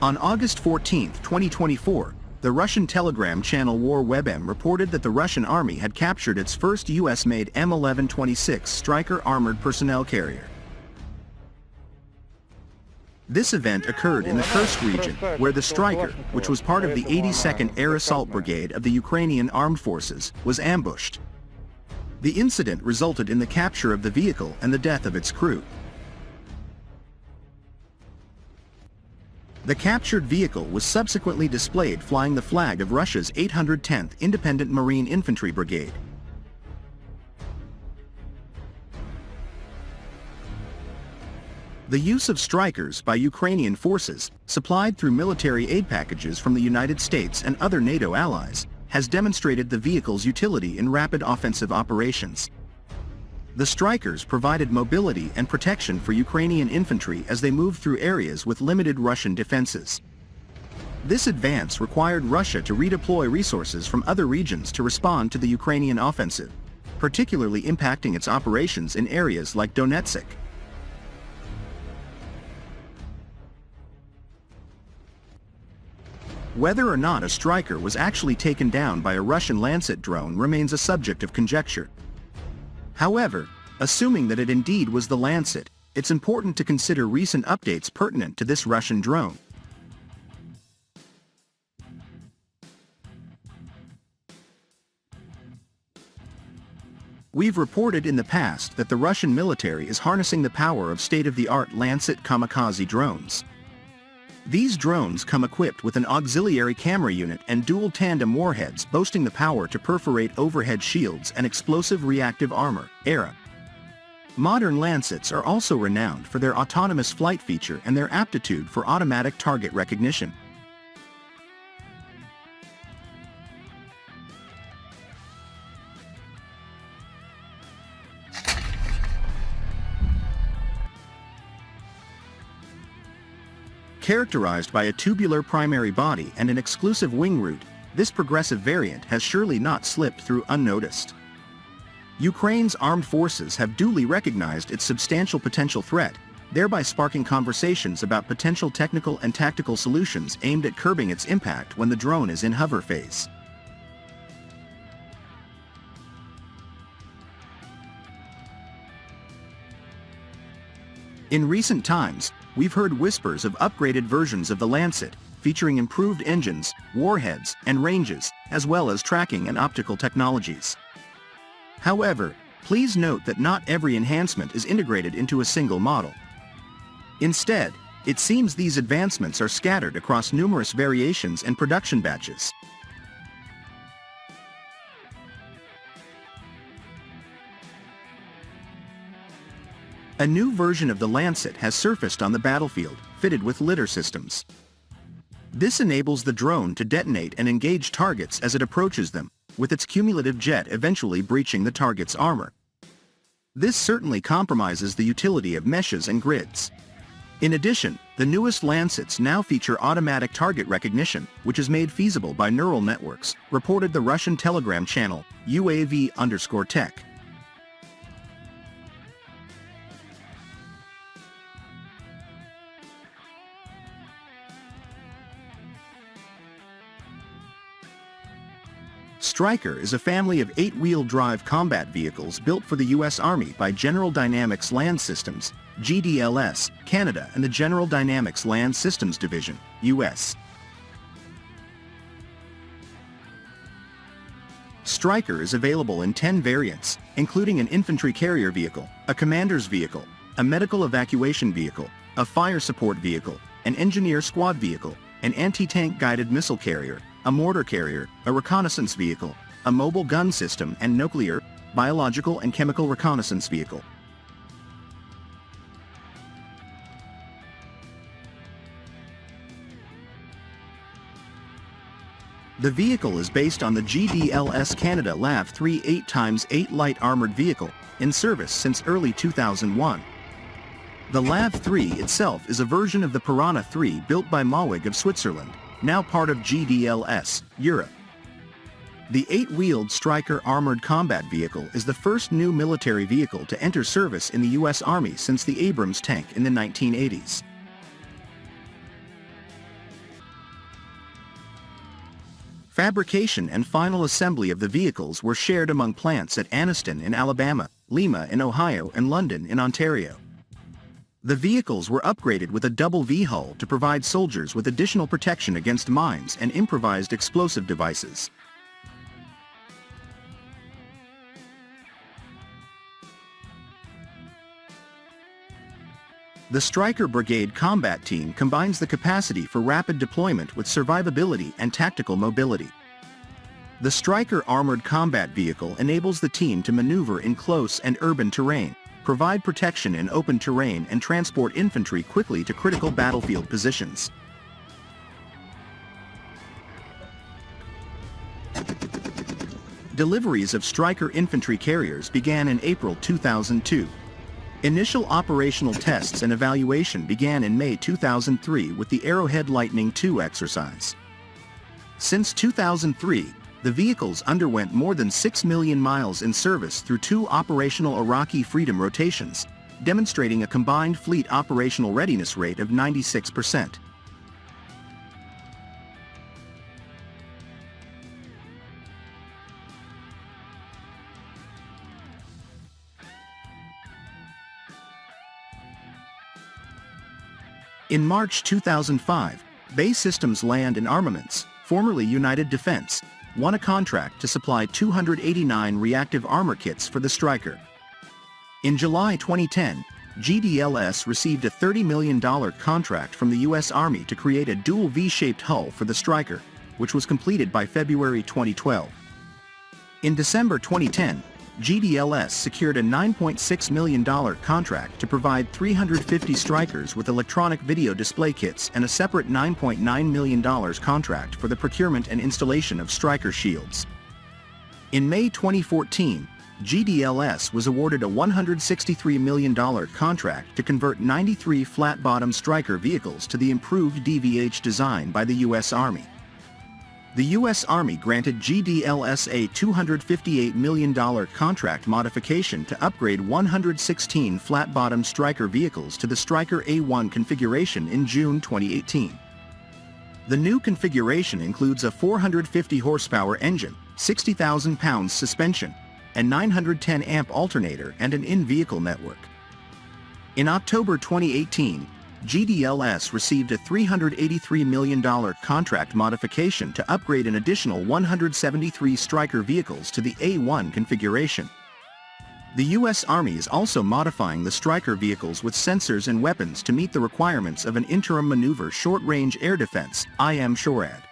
On August 14, 2024, the Russian Telegram channel War WebM reported that the Russian Army had captured its first US-made M1126 Stryker armored personnel carrier. This event occurred in the Kursk region, where the Stryker, which was part of the 82nd Air Assault Brigade of the Ukrainian Armed Forces, was ambushed. The incident resulted in the capture of the vehicle and the death of its crew. The captured vehicle was subsequently displayed flying the flag of Russia's 810th Independent Marine Infantry Brigade. The use of Strykers by Ukrainian forces, supplied through military aid packages from the United States and other NATO allies, has demonstrated the vehicle's utility in rapid offensive operations. The Strykers provided mobility and protection for Ukrainian infantry as they moved through areas with limited Russian defenses. This advance required Russia to redeploy resources from other regions to respond to the Ukrainian offensive, particularly impacting its operations in areas like Donetsk. Whether or not a Stryker was actually taken down by a Russian Lancet drone remains a subject of conjecture. However, assuming that it indeed was the Lancet, it's important to consider recent updates pertinent to this Russian drone. We've reported in the past that the Russian military is harnessing the power of state-of-the-art Lancet kamikaze drones. These drones come equipped with an auxiliary camera unit and dual tandem warheads boasting the power to perforate overhead shields and explosive reactive armor, ERA. Modern Lancets are also renowned for their autonomous flight feature and their aptitude for automatic target recognition. Characterized by a tubular primary body and an exclusive wing root, this progressive variant has surely not slipped through unnoticed. Ukraine's armed forces have duly recognized its substantial potential threat, thereby sparking conversations about potential technical and tactical solutions aimed at curbing its impact when the drone is in hover phase. In recent times, we've heard whispers of upgraded versions of the Lancet, featuring improved engines, warheads, and ranges, as well as tracking and optical technologies. However, please note that not every enhancement is integrated into a single model. Instead, it seems these advancements are scattered across numerous variations and production batches. A new version of the Lancet has surfaced on the battlefield, fitted with litter systems. This enables the drone to detonate and engage targets as it approaches them, with its cumulative jet eventually breaching the target's armor. This certainly compromises the utility of meshes and grids. In addition, the newest Lancets now feature automatic target recognition, which is made feasible by neural networks, reported the Russian Telegram channel, UAV_tech. Stryker is a family of 8-wheel drive combat vehicles built for the U.S. Army by General Dynamics Land Systems, GDLS, Canada and the General Dynamics Land Systems Division, U.S. Stryker is available in 10 variants, including an infantry carrier vehicle, a commander's vehicle, a medical evacuation vehicle, a fire support vehicle, an engineer squad vehicle, an anti-tank guided missile carrier, a mortar carrier, a reconnaissance vehicle, a mobile gun system and nuclear, biological and chemical reconnaissance vehicle. The vehicle is based on the GDLS Canada LAV-3 8x8 light armored vehicle, in service since early 2001. The LAV-3 itself is a version of the Piranha 3 built by Mawig of Switzerland, now part of GDLS, Europe. The 8-wheeled Stryker armored combat vehicle is the first new military vehicle to enter service in the U.S. Army since the Abrams tank in the 1980s. Fabrication and final assembly of the vehicles were shared among plants at Anniston in Alabama, Lima in Ohio, and London in Ontario. The vehicles were upgraded with a double V-hull to provide soldiers with additional protection against mines and improvised explosive devices. The Stryker Brigade Combat Team combines the capacity for rapid deployment with survivability and tactical mobility. The Stryker Armored Combat Vehicle enables the team to maneuver in close and urban terrain, provide protection in open terrain, and transport infantry quickly to critical battlefield positions. Deliveries of Stryker infantry carriers began in April 2002. Initial operational tests and evaluation began in May 2003 with the Arrowhead Lightning II exercise. Since 2003, the vehicles underwent more than 6 million miles in service through 2 operational Iraqi Freedom rotations, demonstrating a combined fleet operational readiness rate of 96%. In March 2005, Bay Systems Land and Armaments, formerly United Defense, won a contract to supply 289 reactive armor kits for the Stryker. In July 2010, GDLS received a $30 million contract from the U.S. Army to create a dual V-shaped hull for the Stryker, which was completed by February 2012. In December 2010, GDLS secured a $9.6 million contract to provide 350 Strykers with electronic video display kits and a separate $9.9 million contract for the procurement and installation of Stryker shields. In May 2014, GDLS was awarded a $163 million contract to convert 93 flat-bottom Stryker vehicles to the improved DVH design by the U.S. Army. The U.S. Army granted GDLS a $258 million contract modification to upgrade 116 flat-bottom Stryker vehicles to the Stryker A1 configuration in June 2018. The new configuration includes a 450 horsepower engine, 60,000 pounds suspension, and 910 amp alternator and an in-vehicle network. In October 2018, GDLS received a $383 million contract modification to upgrade an additional 173 Stryker vehicles to the A1 configuration. The U.S. Army is also modifying the Stryker vehicles with sensors and weapons to meet the requirements of an Interim Maneuver Short-Range Air Defense (IM SHORAD).